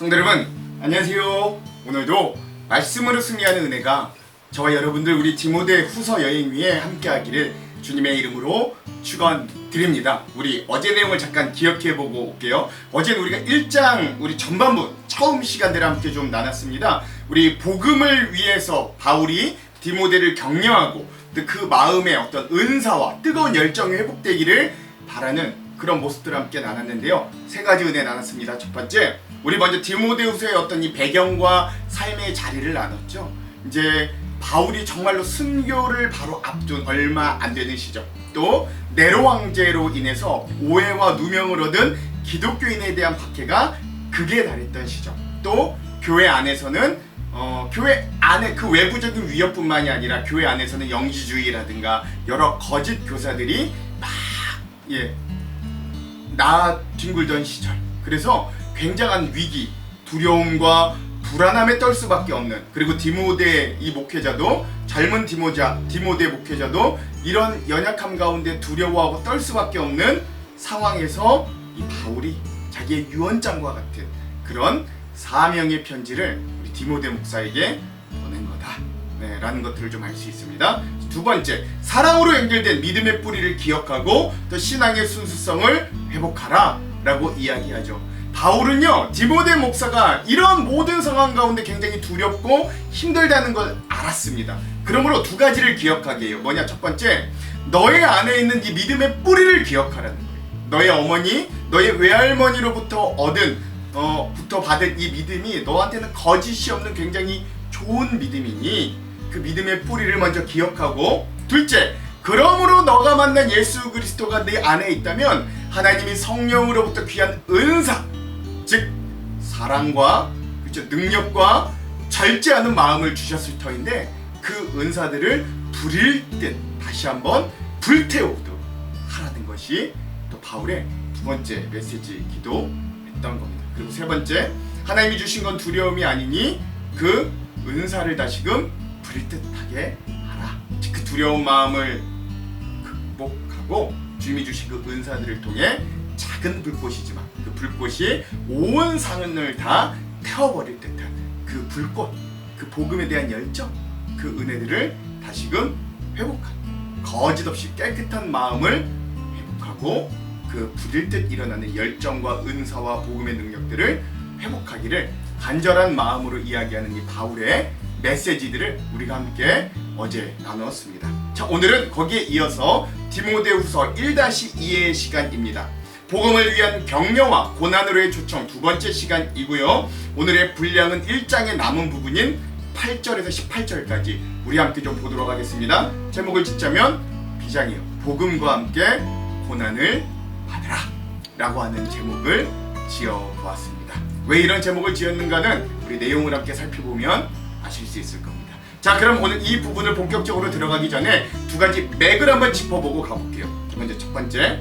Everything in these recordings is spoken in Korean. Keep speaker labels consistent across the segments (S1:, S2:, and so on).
S1: 성도 여러분, 안녕하세요. 오늘도 말씀으로 승리하는 은혜가 저와 여러분들 우리 디모데 후서 여행 위에 함께하기를 주님의 이름으로 축원드립니다. 우리 어제 내용을 잠깐 기억해보고 올게요. 어제는 우리가 1장 우리 전반부 처음 시간들을 함께 좀 나눴습니다. 우리 복음을 위해서 바울이 디모데를 격려하고 또 그 마음의 어떤 은사와 뜨거운 열정이 회복되기를 바라는 그런 모습들을 함께 나눴는데요. 세 가지 은혜 나눴습니다. 첫 번째, 우리 먼저 디모데후서의 어떤 이 배경과 삶의 자리를 나눴죠. 이제 바울이 정말로 순교를 바로 앞둔 얼마 안 되는 시점, 또 네로 황제로 인해서 오해와 누명을 얻은 기독교인에 대한 박해가 극에 달했던 시점, 또 교회 안에서는 교회 안에 그 외부적인 위협뿐만이 아니라 교회 안에서는 영지주의라든가 여러 거짓 교사들이 막 뒹굴던 시절. 그래서 굉장한 위기, 두려움과 불안함에 떨 수밖에 없는, 그리고 디모데 이 목회자도, 젊은 디모데 목회자도 이런 연약함 가운데 두려워하고 떨 수밖에 없는 상황에서 이 바울이 자기의 유언장과 같은 그런 사명의 편지를 우리 디모데 목사에게 보낸 거다, 라는 것들을 좀 알 수 있습니다. 두 번째, 사랑으로 연결된 믿음의 뿌리를 기억하고 또 신앙의 순수성을 회복하라 라고 이야기하죠. 바울은요, 디모데 목사가 이런 모든 상황 가운데 굉장히 두렵고 힘들다는 걸 알았습니다. 그러므로 두 가지를 기억하게 해요. 뭐냐? 첫 번째, 너의 안에 있는 이 믿음의 뿌리를 기억하라는 거예요. 너의 어머니, 너의 외할머니로부터 부터 받은 이 믿음이 너한테는 거짓이 없는 굉장히 좋은 믿음이니 그 믿음의 뿌리를 먼저 기억하고, 둘째, 그러므로 너가 만난 예수 그리스도가 내 안에 있다면 하나님이 성령으로부터 귀한 은사, 즉 사랑과 능력과 절제하는 마음을 주셨을 터인데 그 은사들을 불일 듯 다시 한번 불태우도록 하라는 것이 또 바울의 두 번째 메시지 기도했던 겁니다. 그리고 세 번째, 하나님이 주신 건 두려움이 아니니 그 은사를 다시금 불일 듯하게 하라. 그 두려운 마음을 극복하고 주님이 주신 그 은사들을 통해 작은 불꽃이지만 그 불꽃이 온 상을 다 태워버릴 듯한 그 불꽃, 그 복음에 대한 열정, 그 은혜들을 다시금 회복하는, 거짓 없이 깨끗한 마음을 회복하고 그 불일 듯 일어나는 열정과 은사와 복음의 능력들을 회복하기를 간절한 마음으로 이야기하는 이 바울의 메시지들을 우리가 함께 어제 나누었습니다. 자, 오늘은 거기에 이어서 디모데후서 1-2의 시간입니다. 복음을 위한 격려와 고난으로의 초청 두 번째 시간이고요. 오늘의 분량은 1장의 남은 부분인 8절에서 18절까지 우리 함께 좀 보도록 하겠습니다. 제목을 짓자면 비장이요, 복음과 함께 고난을 받으라 라고 하는 제목을 지어보았습니다. 왜 이런 제목을 지었는가는 우리 내용을 함께 살펴보면 아실 수 있을 겁니다. 자, 그럼 오늘 이 부분을 본격적으로 들어가기 전에 두 가지 맥을 한번 짚어보고 가볼게요. 먼저 첫 번째,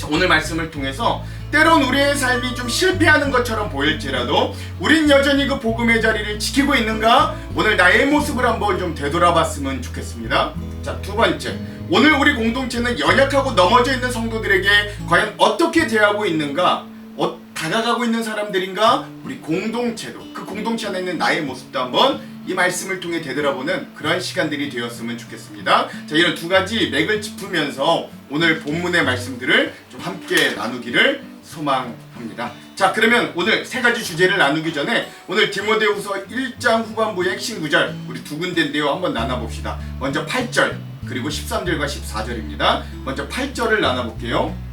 S1: 오늘 말씀을 통해서 때론 우리의 삶이 좀 실패하는 것처럼 보일지라도 우린 여전히 그 복음의 자리를 지키고 있는가? 오늘 나의 모습을 한번 좀 되돌아봤으면 좋겠습니다. 자, 두 번째, 오늘 우리 공동체는 연약하고 넘어져 있는 성도들에게 과연 어떻게 대하고 있는가? 다가가고 있는 사람들인가? 우리 공동체도, 그 공동체 안에 있는 나의 모습도 한번 이 말씀을 통해 되돌아보는 그런 시간들이 되었으면 좋겠습니다. 자, 이런 두 가지 맥을 짚으면서 오늘 본문의 말씀들을 좀 함께 나누기를 소망합니다. 자, 그러면 오늘 세 가지 주제를 나누기 전에 오늘 디모데후서 1장 후반부의 핵심 구절 우리 두 군데인데요. 한번 나눠봅시다. 먼저 8절 그리고 13절과 14절입니다. 먼저 8절을 나눠볼게요.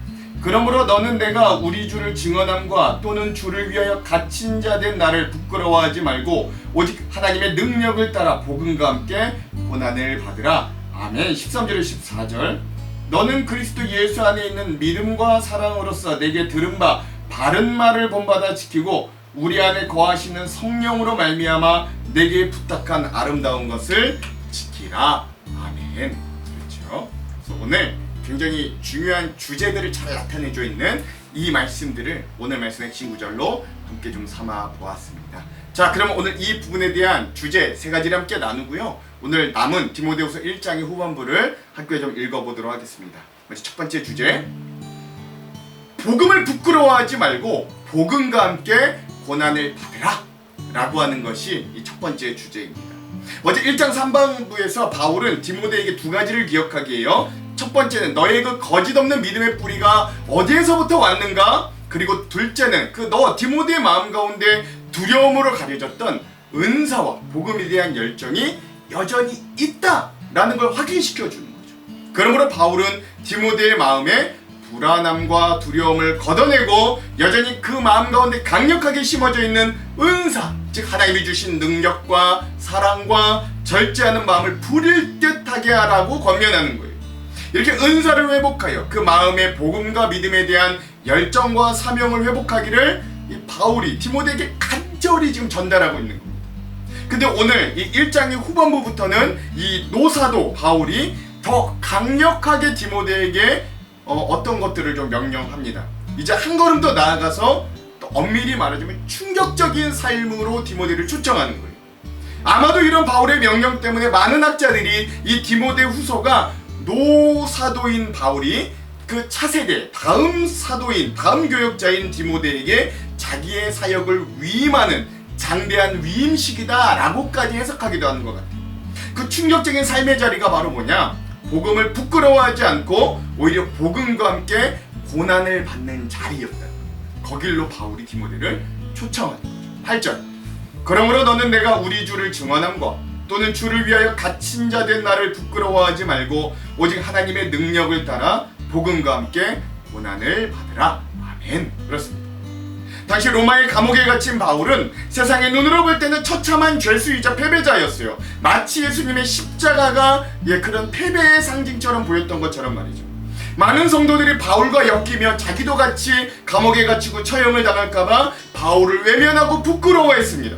S1: 그러므로 너는 내가 우리 주를 증언함과 또는 주를 위하여 갇힌 자 된 나를 부끄러워하지 말고 오직 하나님의 능력을 따라 복음과 함께 고난을 받으라. 아멘. 13절에 14절. 너는 그리스도 예수 안에 있는 믿음과 사랑으로서 내게 들은 바 바른 말을 본받아 지키고 우리 안에 거하시는 성령으로 말미암아 내게 부탁한 아름다운 것을 지키라. 아멘. 그렇죠. 그래서 오늘 굉장히 중요한 주제들을 잘 나타내줘 있는 이 말씀들을 오늘 말씀의 핵심 구절로 함께 좀 삼아 보았습니다. 자, 그럼 오늘 이 부분에 대한 주제 세 가지를 함께 나누고요. 오늘 남은 디모데후서 1장의 후반부를 함께 좀 읽어보도록 하겠습니다. 먼저 첫 번째 주제, 복음을 부끄러워하지 말고 복음과 함께 고난을 받으라 라고 하는 것이 이 첫 번째 주제입니다. 먼저 1장 3반부에서 바울은 디모데에게 두 가지를 기억하게 해요. 첫 번째는 너의 그 거짓 없는 믿음의 뿌리가 어디에서부터 왔는가? 그리고 둘째는 그 너 디모데의 마음 가운데 두려움으로 가려졌던 은사와 복음에 대한 열정이 여전히 있다라는 걸 확인시켜 주는 거죠. 그러므로 바울은 디모데의 마음에 불안함과 두려움을 걷어내고 여전히 그 마음 가운데 강력하게 심어져 있는 은사, 즉 하나님이 주신 능력과 사랑과 절제하는 마음을 부릴 듯하게 하라고 권면하는 거예요. 이렇게 은사를 회복하여 그 마음의 복음과 믿음에 대한 열정과 사명을 회복하기를 이 바울이 디모데에게 간절히 지금 전달하고 있는 겁니다. 근데 오늘 이 1장의 후반부부터는 이 노사도 바울이 더 강력하게 디모데에게 어떤 것들을 좀 명령합니다. 이제 한 걸음 더 나아가서 또 엄밀히 말하자면 충격적인 삶으로 디모데를 초청하는 거예요. 아마도 이런 바울의 명령 때문에 많은 학자들이 이 디모데 후서가 노사도인 바울이 그 차세대 다음 사도인 다음 교역자인 디모데에게 자기의 사역을 위임하는 장대한 위임식이다 라고까지 해석하기도 하는 것 같아요. 그 충격적인 삶의 자리가 바로 뭐냐? 복음을 부끄러워하지 않고 오히려 복음과 함께 고난을 받는 자리였다. 거길로 바울이 디모데를 초청하는 거죠. 8절 그러므로 너는 내가 우리 주를 증언함과 또는 주를 위하여 갇힌 자 된 나를 부끄러워하지 말고 오직 하나님의 능력을 따라 복음과 함께 고난을 받으라. 아멘. 그렇습니다. 당시 로마의 감옥에 갇힌 바울은 세상의 눈으로 볼 때는 처참한 죄수이자 패배자였어요. 마치 예수님의 십자가가 그런 패배의 상징처럼 보였던 것처럼 말이죠. 많은 성도들이 바울과 엮이며 자기도 같이 감옥에 갇히고 처형을 당할까봐 바울을 외면하고 부끄러워했습니다.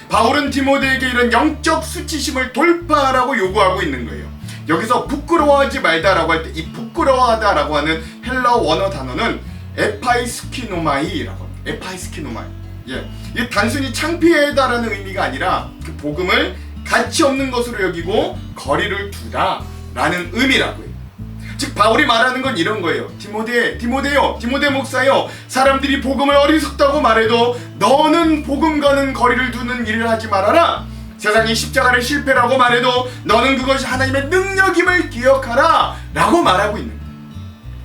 S1: 바울은 디모데에게 이런 영적 수치심을 돌파하라고 요구하고 있는 거예요. 여기서 부끄러워하지 말다라고 할 때 이 부끄러워하다라고 하는 헬라어 원어 단어는 에파이스키노마이라고 합니다. 에파이스키노마이. 이게 단순히 창피하다라는 의미가 아니라 그 복음을 가치 없는 것으로 여기고 거리를 두다라는 의미라고요. 즉 바울이 말하는 건 이런 거예요. 디모데 목사요. 사람들이 복음을 어리석다고 말해도 너는 복음과는 거리를 두는 일을 하지 말아라. 세상이 십자가를 실패라고 말해도 너는 그것이 하나님의 능력임을 기억하라 라고 말하고 있는 거예요.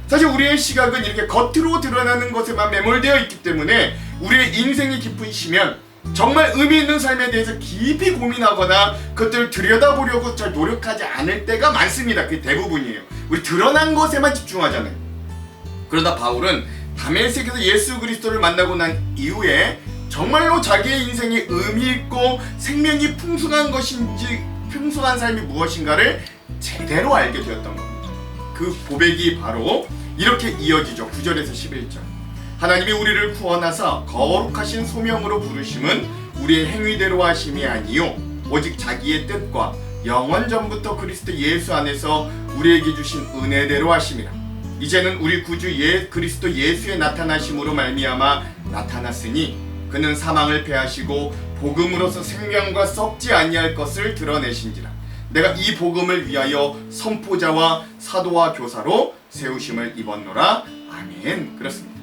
S1: 사실 우리의 시각은 이렇게 겉으로 드러나는 것에만 매몰되어 있기 때문에 우리의 인생이 깊으시면 정말 의미 있는 삶에 대해서 깊이 고민하거나 그것들을 들여다보려고 잘 노력하지 않을 때가 많습니다. 그게 대부분이에요. 우리 드러난 것에만 집중하잖아요. 그러다 바울은 다메섹에서 예수 그리스도를 만나고 난 이후에 정말로 자기의 인생이 의미 있고 생명이 풍성한 것인지 풍성한 삶이 무엇인가를 제대로 알게 되었던 겁니다. 그 고백이 바로 이렇게 이어지죠. 9절에서 11절. 하나님이 우리를 구원하사 거룩하신 소명으로 부르심은 우리의 행위대로 하심이 아니요 오직 자기의 뜻과 영원 전부터 그리스도 예수 안에서 우리에게 주신 은혜대로 하심이라. 이제는 우리 구주 그리스도 예수의 나타나심으로 말미암아 나타났으니 그는 사망을 패하시고 복음으로서 생명과 썩지 아니할 것을 드러내신지라. 내가 이 복음을 위하여 선포자와 사도와 교사로 세우심을 입었노라. 아멘. 그렇습니다.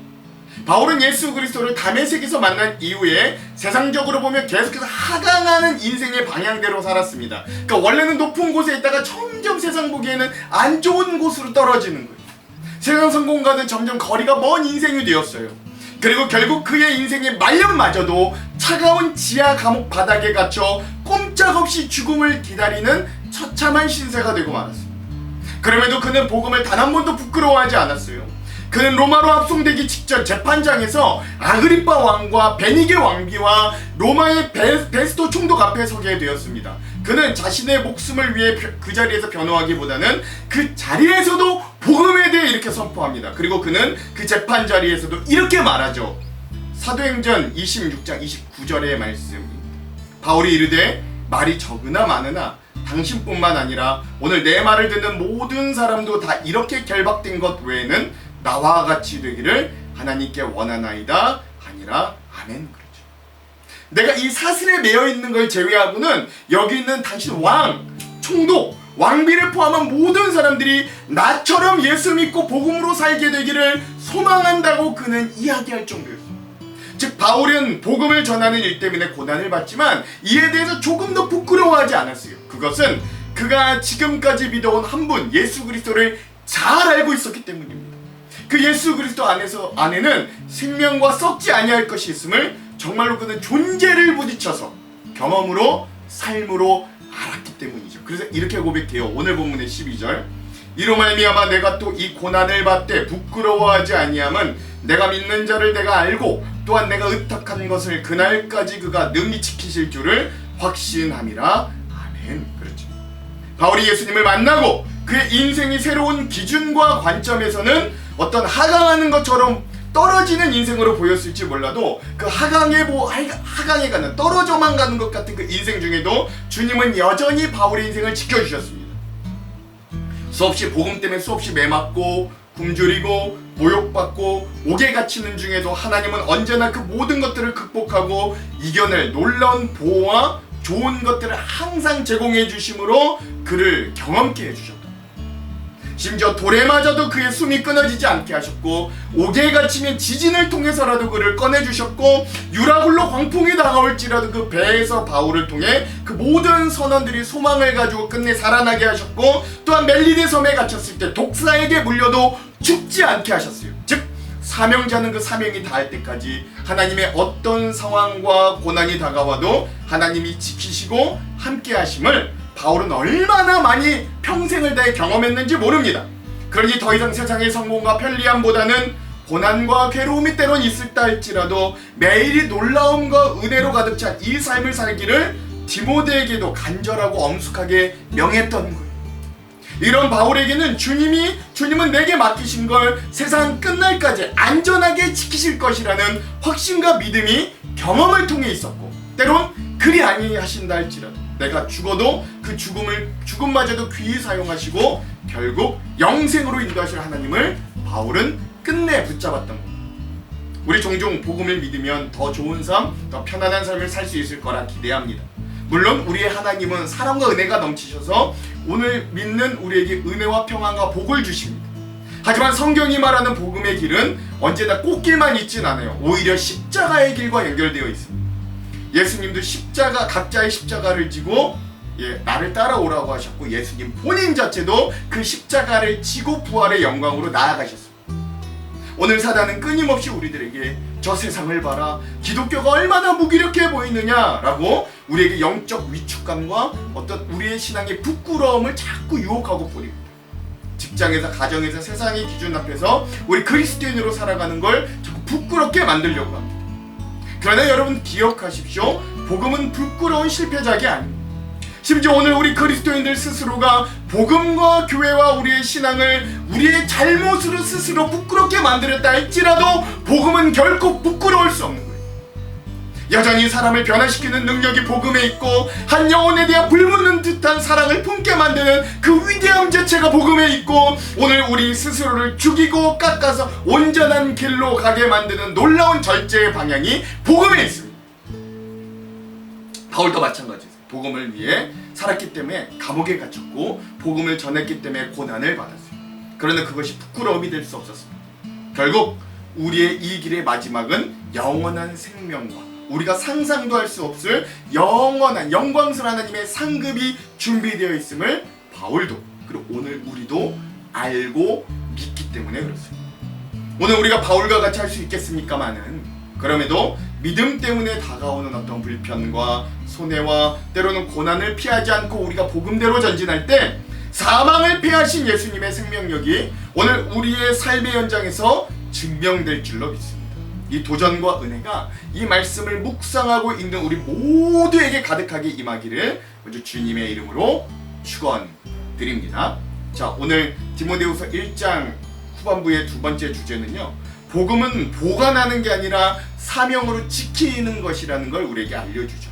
S1: 바울은 예수 그리스도를 다메섹에서 만난 이후에 세상적으로 보면 계속해서 하강하는 인생의 방향대로 살았습니다. 그러니까 원래는 높은 곳에 있다가 점점 세상 보기에는 안 좋은 곳으로 떨어지는 거예요. 세상 성공과는 점점 거리가 먼 인생이 되었어요. 그리고 결국 그의 인생의 말년마저도 차가운 지하 감옥 바닥에 갇혀 꼼짝없이 죽음을 기다리는 처참한 신세가 되고 말았습니다. 그럼에도 그는 복음을 단 한 번도 부끄러워하지 않았어요. 그는 로마로 합송되기 직전 재판장에서 아그리빠 왕과 베니게 왕비와 로마의 베스토 총독 앞에 서게 되었습니다. 그는 자신의 목숨을 위해 그 자리에서 변호하기보다는 그 자리에서도 복음에 대해 이렇게 선포합니다. 그리고 그는 그 재판 자리에서도 이렇게 말하죠. 사도행전 26장 29절의 말씀입니다. 바울이 이르되 말이 적으나 많으나 당신뿐만 아니라 오늘 내 말을 듣는 모든 사람도 다 이렇게 결박된 것 외에는 나와 같이 되기를 하나님께 원하나이다 하니라. 아멘. 그렇죠. 내가 이 사슬에 매여 있는 걸 제외하고는 여기 있는 당신 왕, 총독, 왕비를 포함한 모든 사람들이 나처럼 예수 믿고 복음으로 살게 되기를 소망한다고 그는 이야기할 정도였어요. 즉 바울은 복음을 전하는 일 때문에 고난을 받지만 이에 대해서 조금 더 부끄러워하지 않았어요. 그것은 그가 지금까지 믿어온 한 분 예수 그리스도를 잘 알고 있었기 때문입니다. 그 예수 그리스도 안에는 생명과 썩지 아니할 것이 있음을 정말로 그는 존재를 부딪혀서 경험으로 삶으로 알았기 때문이죠. 그래서 이렇게 고백해요. 오늘 본문의 12절, 이로 말미암아 내가 또 이 고난을 받되 부끄러워하지 아니함은 내가 믿는 자를 내가 알고 또한 내가 의탁한 것을 그날까지 그가 능히 지키실 줄을 확신함이라. 아멘. 그렇죠. 바울이 예수님을 만나고 그의 인생이 새로운 기준과 관점에서는 어떤 하강하는 것처럼 떨어지는 인생으로 보였을지 몰라도 그 하강에 가는, 떨어져만 가는 것 같은 그 인생 중에도 주님은 여전히 바울의 인생을 지켜주셨습니다. 수없이 복음 때문에 수없이 매맞고 굶주리고 모욕받고 옥에 갇히는 중에도 하나님은 언제나 그 모든 것들을 극복하고 이겨낼 놀라운 보호와 좋은 것들을 항상 제공해 주심으로 그를 경험케 해주셨다. 심지어 돌에 맞아도 그의 숨이 끊어지지 않게 하셨고 옥에 갇히면 지진을 통해서라도 그를 꺼내주셨고 유라굴로 광풍이 다가올지라도 그 배에서 바울을 통해 그 모든 선원들이 소망을 가지고 끝내 살아나게 하셨고 또한 멜리데 섬에 갇혔을 때 독사에게 물려도 죽지 않게 하셨어요. 즉 사명자는 그 사명이 다할 때까지 하나님의 어떤 상황과 고난이 다가와도 하나님이 지키시고 함께 하심을 바울은 얼마나 많이 평생을 다해 경험했는지 모릅니다. 그러니 더 이상 세상의 성공과 편리함보다는 고난과 괴로움이 때론 있을다 할지라도 매일이 놀라움과 은혜로 가득 찬 이 삶을 살기를 디모데에게도 간절하고 엄숙하게 명했던 거예요. 이런 바울에게는 주님은 내게 맡기신 걸 세상 끝날까지 안전하게 지키실 것이라는 확신과 믿음이 경험을 통해 있었고, 때론 그리 아니하신다 할지라도 내가 죽어도 그 죽음마저도 귀히 사용하시고 결국 영생으로 인도하실 하나님을 바울은 끝내 붙잡았던 겁니다. 우리 종종 복음을 믿으면 더 좋은 삶, 더 편안한 삶을 살 수 있을 거라 기대합니다. 물론 우리의 하나님은 사랑과 은혜가 넘치셔서 오늘 믿는 우리에게 은혜와 평안과 복을 주십니다. 하지만 성경이 말하는 복음의 길은 언제나 꽃길만 있진 않아요. 오히려 십자가의 길과 연결되어 있습니다. 예수님도 각자의 십자가를 지고 나를 따라오라고 하셨고 예수님 본인 자체도 그 십자가를 지고 부활의 영광으로 나아가셨습니다. 오늘 사단은 끊임없이 우리들에게 저 세상을 봐라, 기독교가 얼마나 무기력해 보이느냐라고 우리에게 영적 위축감과 어떤 우리의 신앙의 부끄러움을 자꾸 유혹하고 뿌립니다. 직장에서, 가정에서, 세상의 기준 앞에서 우리 그리스도인으로 살아가는 걸 자꾸 부끄럽게 만들려고 합니다. 그러나 여러분 기억하십시오. 복음은 부끄러운 실패작이 아닙니다. 심지어 오늘 우리 그리스도인들 스스로가 복음과 교회와 우리의 신앙을 우리의 잘못으로 스스로 부끄럽게 만들었다 할지라도 복음은 결코 부끄러울 수 없는 거예요. 여전히 사람을 변화시키는 능력이 복음에 있고 한 영혼에 대한 불붙는 듯한 사랑을 품게 만드는 그 위대함 자체가 복음에 있고 오늘 우리 스스로를 죽이고 깎아서 온전한 길로 가게 만드는 놀라운 절제의 방향이 복음에 있습니다. 바울도 마찬가지예요. 복음을 위해 살았기 때문에 감옥에 갇혔고 복음을 전했기 때문에 고난을 받았어요. 그러나 그것이 부끄러움이 될 수 없었습니다. 결국 우리의 이 길의 마지막은 영원한 생명과 우리가 상상도 할 수 없을 영원한 영광스러운 하나님의 상급이 준비되어 있음을 바울도 그리고 오늘 우리도 알고 믿기 때문에 그렇습니다. 오늘 우리가 바울과 같이 할 수 있겠습니까마는 그럼에도 믿음 때문에 다가오는 어떤 불편과 손해와 때로는 고난을 피하지 않고 우리가 복음대로 전진할 때 사망을 패하신 예수님의 생명력이 오늘 우리의 삶의 현장에서 증명될 줄로 믿습니다. 이 도전과 은혜가 이 말씀을 묵상하고 있는 우리 모두에게 가득하게 임하기를 먼저 주님의 이름으로 축원드립니다. 자, 오늘 디모데후서 1장 후반부의 두 번째 주제는요, 복음은 보관하는 게 아니라 사명으로 지키는 것이라는 걸 우리에게 알려주죠.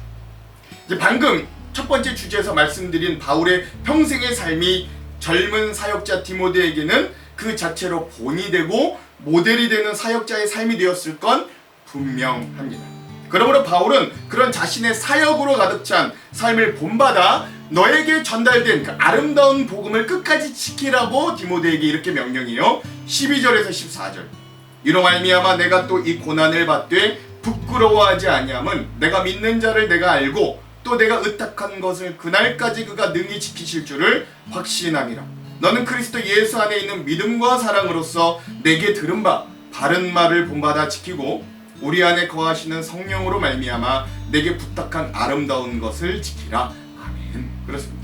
S1: 이제 방금 첫 번째 주제에서 말씀드린 바울의 평생의 삶이 젊은 사역자 디모데에게는 그 자체로 본이 되고 모델이 되는 사역자의 삶이 되었을 건 분명합니다. 그러므로 바울은 그런 자신의 사역으로 가득 찬 삶을 본받아 너에게 전달된 그 아름다운 복음을 끝까지 지키라고 디모데에게 이렇게 명령해요. 12절에서 14절. 이로 말미암아 내가 또 이 고난을 받되 부끄러워하지 아니함은 내가 믿는 자를 내가 알고 또 내가 의탁한 것을 그날까지 그가 능히 지키실 줄을 확신함이라. 너는 그리스도 예수 안에 있는 믿음과 사랑으로서 내게 들은 바 바른 말을 본받아 지키고 우리 안에 거하시는 성령으로 말미암아 내게 부탁한 아름다운 것을 지키라. 아멘. 그렇습니다.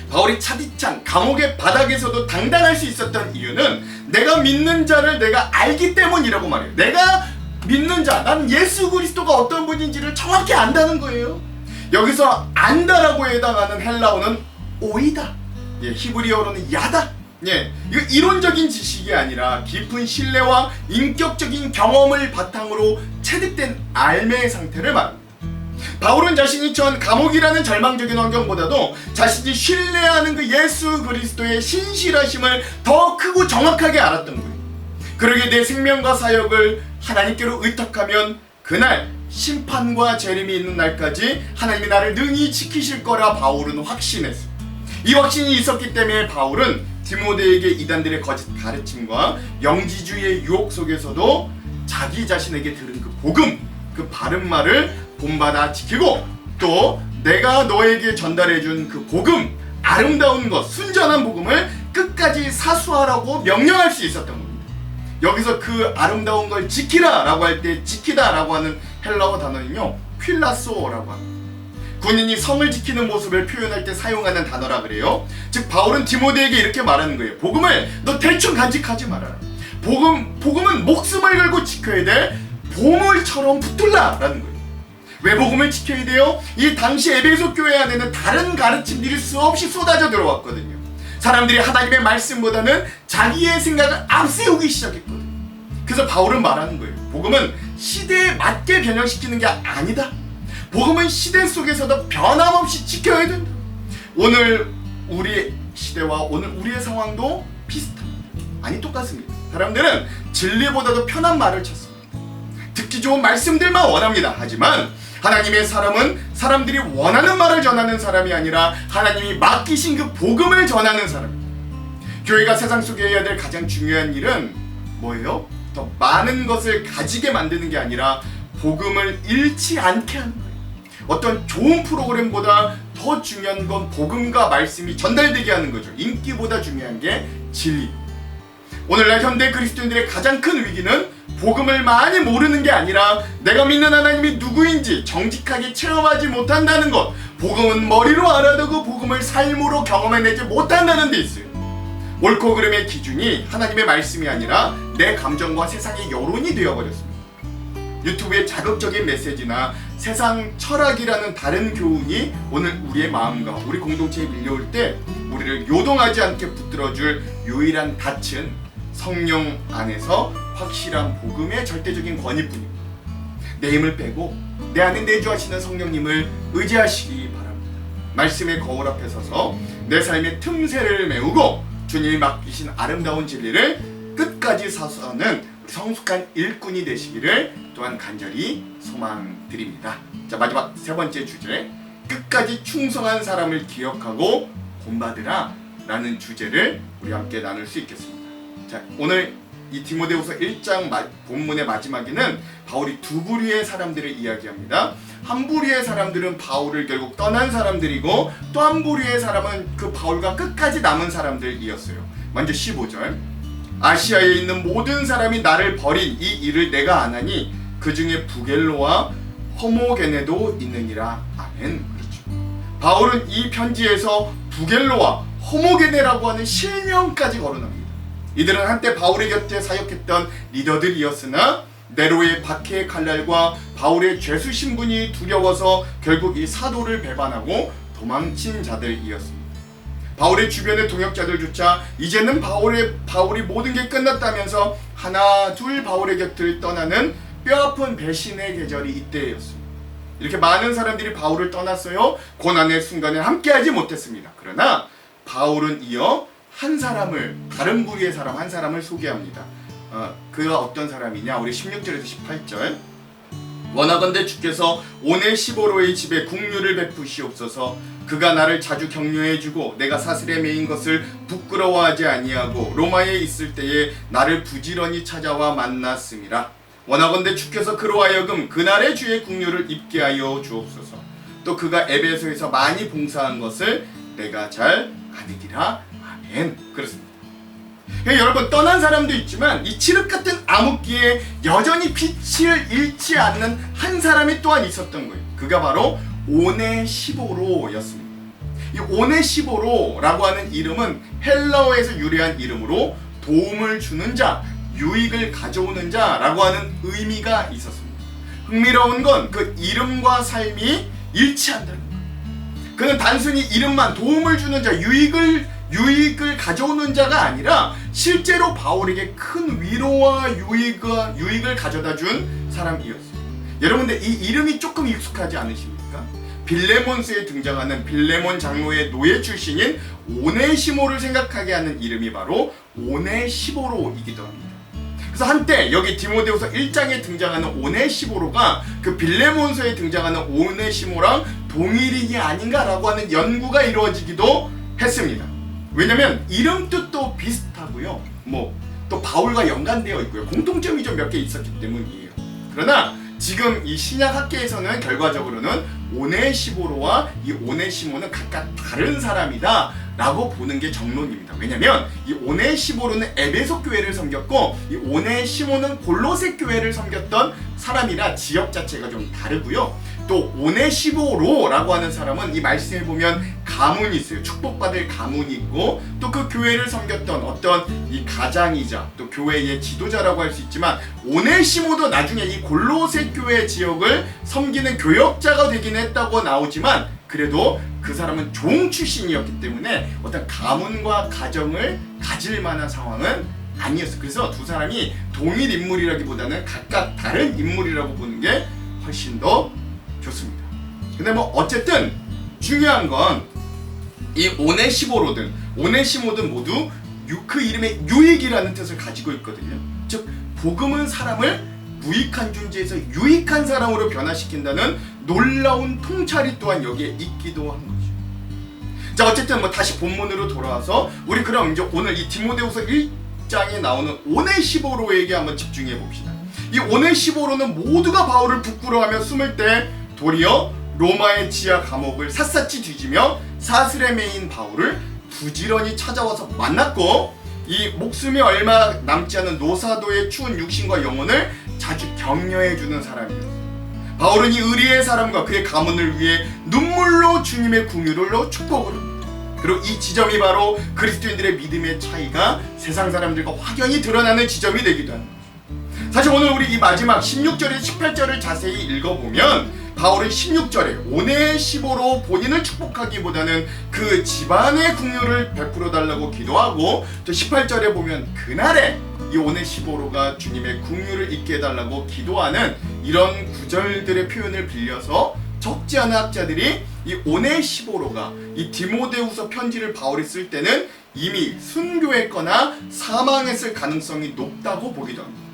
S1: 바울이 차디찬 감옥의 바닥에서도 당당할 수 있었던 이유는 내가 믿는 자를 내가 알기 때문이라고 말해요. 내가 믿는 자, 나는 예수 그리스도가 어떤 분인지를 정확히 안다는 거예요. 여기서 안다라고 해당하는 헬라어는 오이다, 히브리어로는 야다. 이거 이론적인 지식이 아니라 깊은 신뢰와 인격적인 경험을 바탕으로 체득된 알매의 상태를 말합니다. 바울은 자신이 처한 감옥이라는 절망적인 환경보다도 자신이 신뢰하는 그 예수 그리스도의 신실하심을 더 크고 정확하게 알았던 거예요. 그러기에 내 생명과 사역을 하나님께로 의탁하면 그날 심판과 재림이 있는 날까지 하나님이 나를 능히 지키실 거라 바울은 확신했어요. 이 확신이 있었기 때문에 바울은 디모데에게 이단들의 거짓 가르침과 영지주의의 유혹 속에서도 자기 자신에게 들은 그 복음, 그 바른 말을 본받아 지키고 또 내가 너에게 전달해준 그 복음, 아름다운 것, 순전한 복음을 끝까지 사수하라고 명령할 수 있었던 겁니다. 여기서 그 아름다운 걸 지키라 라고 할 때 지키다 라고 하는 헬라어 단어는요, 필라소라고 합니다. 군인이 성을 지키는 모습을 표현할 때 사용하는 단어라 그래요. 즉 바울은 디모데에게 이렇게 말하는 거예요. 복음을 너 대충 간직하지 말아라. 복음은 목숨을 걸고 지켜야 돼. 보물처럼 붙들라 라는 거예요. 왜 복음을 지켜야 돼요? 이 당시 에베소 교회 안에는 다른 가르침들이 수없이 쏟아져 들어왔거든요. 사람들이 하나님의 말씀보다는 자기의 생각을 앞세우기 시작했거든요. 그래서 바울은 말하는 거예요. 복음은 시대에 맞게 변형시키는 게 아니다. 복음은 시대 속에서도 변함없이 지켜야 된다. 오늘 우리 시대와 오늘 우리의 상황도 비슷합니다. 아니 똑같습니다. 사람들은 진리보다도 편한 말을 찾습니다. 듣기 좋은 말씀들만 원합니다. 하지만 하나님의 사람은 사람들이 원하는 말을 전하는 사람이 아니라 하나님이 맡기신 그 복음을 전하는 사람입니다. 교회가 세상 속에 해야 될 가장 중요한 일은 뭐예요? 더 많은 것을 가지게 만드는 게 아니라 복음을 잃지 않게 하는 거예요. 어떤 좋은 프로그램보다 더 중요한 건 복음과 말씀이 전달되게 하는 거죠. 인기보다 중요한 게 진리. 오늘날 현대 그리스도인들의 가장 큰 위기는 복음을 많이 모르는 게 아니라 내가 믿는 하나님이 누구인지 정직하게 체험하지 못한다는 것. 복음은 머리로 알아도 그 복음을 삶으로 경험해내지 못한다는 데 있어요. 옳고 그름의 기준이 하나님의 말씀이 아니라 내 감정과 세상의 여론이 되어버렸습니다. 유튜브의 자극적인 메시지나 세상 철학이라는 다른 교훈이 오늘 우리의 마음과 우리 공동체에 밀려올 때 우리를 요동하지 않게 붙들어줄 유일한 닻은 성령 안에서 확실한 복음의 절대적인 권위뿐입니다. 내 힘을 빼고 내 안에 내주하시는 성령님을 의지하시기 바랍니다. 말씀의 거울 앞에 서서 내 삶의 틈새를 메우고 주님이 맡기신 아름다운 진리를 끝까지 사수하는 성숙한 일꾼이 되시기를 또한 간절히 소망드립니다. 자, 마지막 세 번째 주제, 끝까지 충성한 사람을 기억하고 본받으라 라는 주제를 우리 함께 나눌 수 있겠습니다. 자, 오늘 이 디모데후서 1장 본문의 마지막에는 바울이 두 부류의 사람들을 이야기합니다. 한 부류의 사람들은 바울을 결국 떠난 사람들이고 또 한 부류의 사람은 그 바울과 끝까지 남은 사람들이었어요. 먼저 15절, 아시아에 있는 모든 사람이 나를 버린 이 일을 내가 아나니 그 중에 부겔로와 허모게네도 있느니라. 아멘. 그렇죠. 바울은 이 편지에서 부겔로와 허모게네라고 하는 실명까지 거론합니다. 이들은 한때 바울의 곁에 사역했던 리더들이었으나 네로의 박해의 칼날과 바울의 죄수 신분이 두려워서 결국 이 사도를 배반하고 도망친 자들이었습니다. 바울의 주변의 동역자들조차 이제는 바울이 모든 게 끝났다면서 하나 둘 바울의 곁을 떠나는 뼈아픈 배신의 계절이 이때였습니다. 이렇게 많은 사람들이 바울을 떠났어요. 고난의 순간에 함께하지 못했습니다. 그러나 바울은 이어 한 사람을, 다른 부류의 사람 한 사람을 소개합니다. 그가 어떤 사람이냐? 우리 16절에서 18절, 원하건대 주께서 오네시보로의 집에 국류를 베푸시옵소서. 그가 나를 자주 격려해주고 내가 사슬에 매인 것을 부끄러워하지 아니하고 로마에 있을 때에 나를 부지런히 찾아와 만났음이라. 원하건대 주께서 그로 하여금 그날의 주의 국류를 입게 하여 주옵소서. 또 그가 에베소에서 많이 봉사한 것을 내가 잘 아느니라. 아멘. 그렇습니다. 여러분, 떠난 사람도 있지만 이 칠흑 같은 암흑기에 여전히 빛을 잃지 않는 한 사람이 또한 있었던 거예요. 그가 바로 오네시보로였습니다. 이 오네시보로라고 하는 이름은 헬라어에서 유래한 이름으로 도움을 주는 자, 유익을 가져오는 자라고 하는 의미가 있었습니다. 흥미로운 건 그 이름과 삶이 일치한다는 거예요. 그는 단순히 이름만 도움을 주는 자, 유익을 가져오는 자가 아니라 실제로 바울에게 큰 위로와 유익을 가져다 준 사람이었어요. 여러분들, 이 이름이 조금 익숙하지 않으십니까? 빌레몬스에 등장하는 빌레몬 장로의 노예 출신인 오네시모를 생각하게 하는 이름이 바로 오네시보로이기도 합니다. 그래서 한때 여기 디모데후서 1장에 등장하는 오네시보로가 그 빌레몬서에 등장하는 오네시모랑 동일인이 아닌가라고 하는 연구가 이루어지기도 했습니다. 왜냐면 이름 뜻도 비슷하고요. 또 바울과 연관되어 있고요. 공통점이 좀 몇 개 있었기 때문이에요. 그러나 지금 이 신약 학계에서는 결과적으로는 오네시보로와 이 오네시모는 각각 다른 사람이다 라고 보는 게 정론입니다. 왜냐면 이 오네시보로는 에베소 교회를 섬겼고 이 오네시모는 골로새 교회를 섬겼던 사람이라 지역 자체가 좀 다르고요. 또 오네시보로라고 하는 사람은 이 말씀에 보면 가문이 있어요. 축복받을 가문이 있고 또 그 교회를 섬겼던 어떤 이 가장이자 또 교회의 지도자라고 할 수 있지만 오네시모도 나중에 이 골로새 교회 지역을 섬기는 교역자가 되긴 했다고 나오지만 그래도 그 사람은 종 출신이었기 때문에 어떤 가문과 가정을 가질 만한 상황은 아니었어요. 그래서 두 사람이 동일 인물이라기보다는 각각 다른 인물이라고 보는 게 훨씬 더 좋습니다. 근데 어쨌든 중요한 건 이 오네시모든 모두 그 이름의 유익이라는 뜻을 가지고 있거든요. 즉 복음은 사람을 무익한 존재에서 유익한 사람으로 변화시킨다는 놀라운 통찰이 또한 여기에 있기도 한 거죠. 자, 어쨌든 다시 본문으로 돌아와서 우리 그럼 이제 오늘 이 디모데후서 1장에 나오는 오네시보로에게 한번 집중해 봅시다. 이 오네시보로는 모두가 바울을 부끄러워하며 숨을 때 도리어 로마의 지하 감옥을 샅샅이 뒤지며 사슬에 매인 바울을 부지런히 찾아와서 만났고 이 목숨이 얼마 남지 않은 노사도의 추운 육신과 영혼을 자주 격려해주는 사람이었어요. 바울은 이 의리의 사람과 그의 가문을 위해 눈물로 주님의 궁유를 축복을 합니다. 그리고 이 지점이 바로 그리스도인들의 믿음의 차이가 세상 사람들과 확연히 드러나는 지점이 되기도 합니다. 사실 오늘 우리 이 마지막 16절에 18절을 자세히 읽어보면 바울은 16절에 오네시보로 본인을 축복하기보다는 그 집안의 궁유를 베풀어 달라고 기도하고 또 18절에 보면 그날에 이 오네시보로가 주님의 궁유를 잊게 해달라고 기도하는 이런 구절들의 표현을 빌려서 적지 않은 학자들이 이 오네시보로가 이 디모데후서 편지를 바울이 쓸 때는 이미 순교했거나 사망했을 가능성이 높다고 보기도 합니다.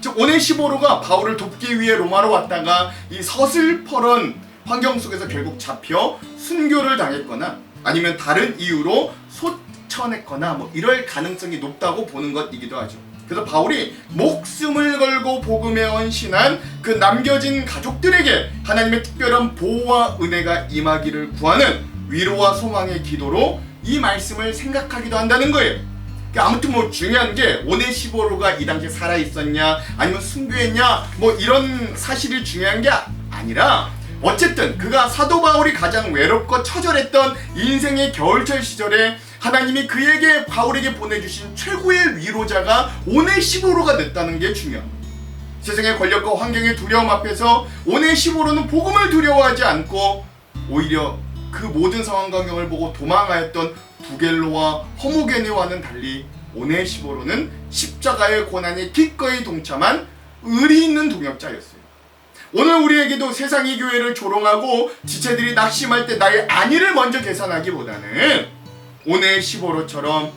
S1: 즉 오네시보로가 바울을 돕기 위해 로마로 왔다가 이 서슬퍼런 환경 속에서 결국 잡혀 순교를 당했거나 아니면 다른 이유로 소천했거나 이럴 가능성이 높다고 보는 것이기도 하죠. 그래서 바울이 목숨을 걸고 복음에 헌신한 그 남겨진 가족들에게 하나님의 특별한 보호와 은혜가 임하기를 구하는 위로와 소망의 기도로 이 말씀을 생각하기도 한다는 거예요. 아무튼 중요한 게 오네시보로가 이 당시에 살아있었냐 아니면 순교했냐 이런 사실이 중요한 게 아니라 어쨌든 그가 사도 바울이 가장 외롭고 처절했던 인생의 겨울철 시절에 하나님이 그에게 바울에게 보내주신 최고의 위로자가 오네시보로가 됐다는 게 중요합니다. 세상의 권력과 환경의 두려움 앞에서 오네시보로는 복음을 두려워하지 않고 오히려 그 모든 상황 광경을 보고 도망하였던 부겔로와 호모게네와는 달리 오네시보로는 십자가의 고난에 기꺼이 동참한 의리 있는 동역자였어요. 오늘 우리에게도 세상의 교회를 조롱하고 지체들이 낙심할 때 나의 안위를 먼저 계산하기보다는 오네시보로처럼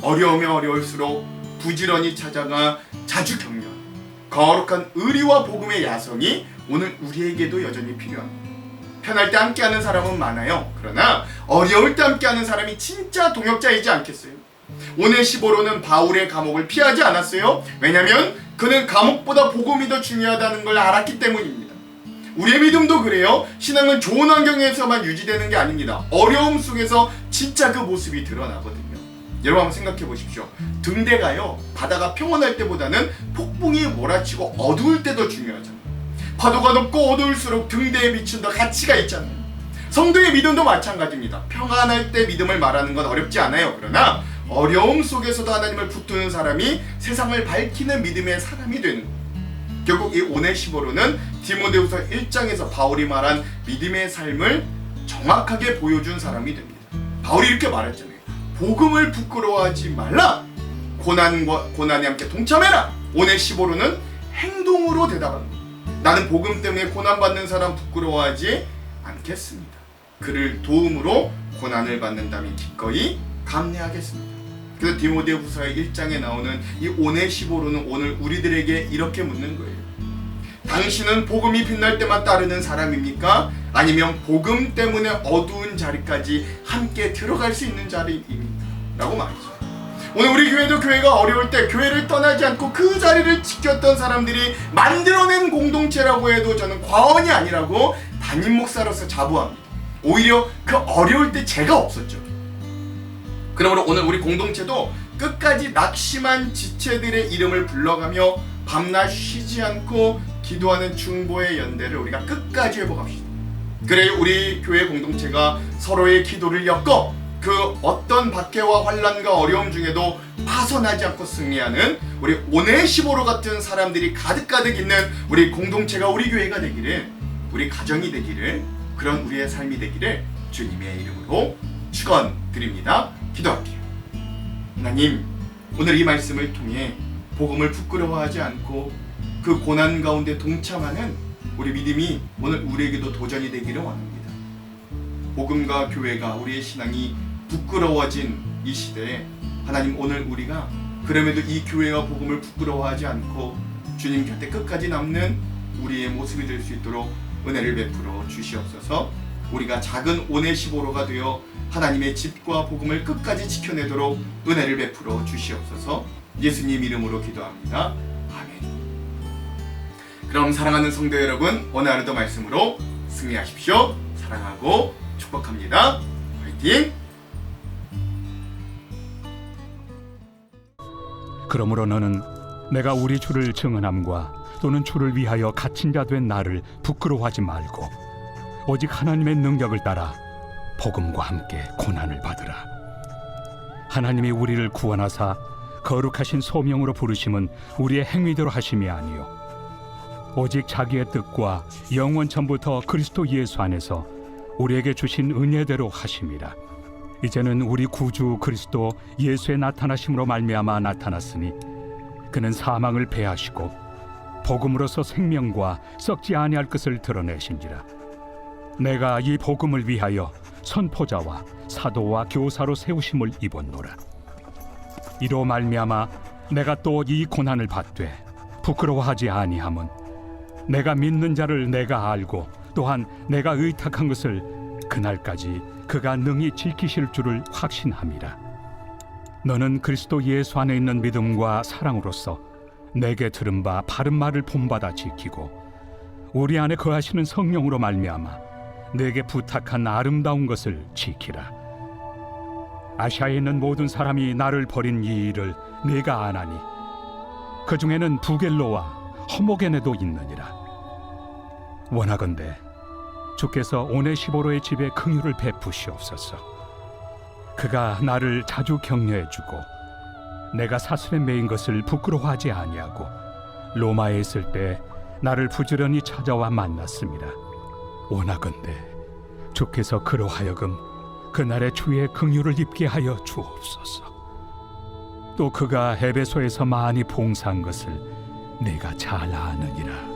S1: 어려우면 어려울수록 부지런히 찾아가 자주 격려하는 거룩한 의리와 복음의 야성이 오늘 우리에게도 여전히 필요합니다. 편할 때 함께하는 사람은 많아요. 그러나 어려울 때 함께하는 사람이 진짜 동역자이지 않겠어요? 오네시보로는 바울의 감옥을 피하지 않았어요. 왜냐하면 그는 감옥보다 복음이 더 중요하다는 걸 알았기 때문입니다. 우리의 믿음도 그래요. 신앙은 좋은 환경에서만 유지되는 게 아닙니다. 어려움 속에서 진짜 그 모습이 드러나거든요. 여러분 한번 생각해 보십시오. 등대가요, 바다가 평온할 때보다는 폭풍이 몰아치고 어두울 때 더 중요하잖아요. 파도가 높고 어두울수록 등대에 비춘 더 가치가 있잖아요. 성도의 믿음도 마찬가지입니다. 평안할 때 믿음을 말하는 건 어렵지 않아요. 그러나 어려움 속에서도 하나님을 붙드는 사람이 세상을 밝히는 믿음의 사람이 되는 거예요. 결국 이 오네시모로는 디모데후서 1장에서 바울이 말한 믿음의 삶을 정확하게 보여준 사람이 됩니다. 바울이 이렇게 말했잖아요. 복음을 부끄러워하지 말라. 고난에 함께 동참해라. 오네시모로는 행동으로 대답합니다. 나는 복음 때문에 고난받는 사람 부끄러워하지 않겠습니다. 그를 도움으로 고난을 받는다면 기꺼이 감내하겠습니다. 그래서 디모데후서의 1장에 나오는 이 오네시모로는 오늘 우리들에게 이렇게 묻는 거예요. 당신은 복음이 빛날 때만 따르는 사람입니까? 아니면 복음 때문에 어두운 자리까지 함께 들어갈 수 있는 자리입니까? 라고 말이죠. 오늘 우리 교회도 교회가 어려울 때 교회를 떠나지 않고 그 자리를 지켰던 사람들이 만들어낸 공동체라고 해도 저는 과언이 아니라고 담임 목사로서 자부합니다. 오히려 그 어려울 때 죄가 없었죠. 그러므로 오늘 우리 공동체도 끝까지 낙심한 지체들의 이름을 불러가며 밤낮 쉬지 않고 기도하는 중보의 연대를 우리가 끝까지 회복합시다. 그래 우리 교회 공동체가 서로의 기도를 엮어 그 어떤 박해와 환난과 어려움 중에도 파손하지 않고 승리하는 우리 오네시모로 같은 사람들이 가득가득 있는 우리 공동체가 우리 교회가 되기를, 우리 가정이 되기를, 그런 우리의 삶이 되기를 주님의 이름으로 축원드립니다. 기도할게요. 하나님, 오늘 이 말씀을 통해 복음을 부끄러워하지 않고 그 고난 가운데 동참하는 우리 믿음이 오늘 우리에게도 도전이 되기를 원합니다. 복음과 교회가, 우리의 신앙이 부끄러워진 이 시대에 하나님, 오늘 우리가 그럼에도 이 교회와 복음을 부끄러워하지 않고 주님 곁에 끝까지 남는 우리의 모습이 될 수 있도록 은혜를 베풀어 주시옵소서. 우리가 작은 오네시모로가 되어 하나님의 집과 복음을 끝까지 지켜내도록 은혜를 베풀어 주시옵소서. 예수님 이름으로 기도합니다. 아멘. 그럼 사랑하는 성도 여러분, 오늘 하루도 말씀으로 승리하십시오. 사랑하고 축복합니다. 화이팅!
S2: 그러므로 너는 내가 우리 주를 증언함과 또는 주를 위하여 갇힌 자 된 나를 부끄러워하지 말고 오직 하나님의 능력을 따라 복음과 함께 고난을 받으라. 하나님이 우리를 구원하사 거룩하신 소명으로 부르심은 우리의 행위대로 하심이 아니요 오직 자기의 뜻과 영원 전부터 그리스도 예수 안에서 우리에게 주신 은혜대로 하심이라. 이제는 우리 구주 그리스도 예수의 나타나심으로 말미암아 나타났으니 그는 사망을 패하시고 복음으로서 생명과 썩지 아니할 것을 드러내신지라. 내가 이 복음을 위하여 선포자와 사도와 교사로 세우심을 입었노라. 이로 말미암아 내가 또 이 고난을 받되 부끄러워하지 아니함은 내가 믿는 자를 내가 알고 또한 내가 의탁한 것을 그날까지 그가 능히 지키실 줄을 확신함이라. 너는 그리스도 예수 안에 있는 믿음과 사랑으로서 내게 들은 바 바른 말을 본받아 지키고 우리 안에 거하시는 성령으로 말미암아 내게 부탁한 아름다운 것을 지키라. 아시아에 있는 모든 사람이 나를 버린 이 일을 내가 아나니 그 중에는 부겔로와 허모게네도 있느니라. 원하건대 주께서 오네시모로의 집에 긍휼을 베푸시옵소서. 그가 나를 자주 격려해주고 내가 사슬에 매인 것을 부끄러워하지 아니하고 로마에 있을 때 나를 부지런히 찾아와 만났습니다. 원하건대 주께서 그로 하여금 그날의 주의 긍휼을 입게 하여 주옵소서. 또 그가 에베소에서 많이 봉사한 것을 내가 잘 아느니라.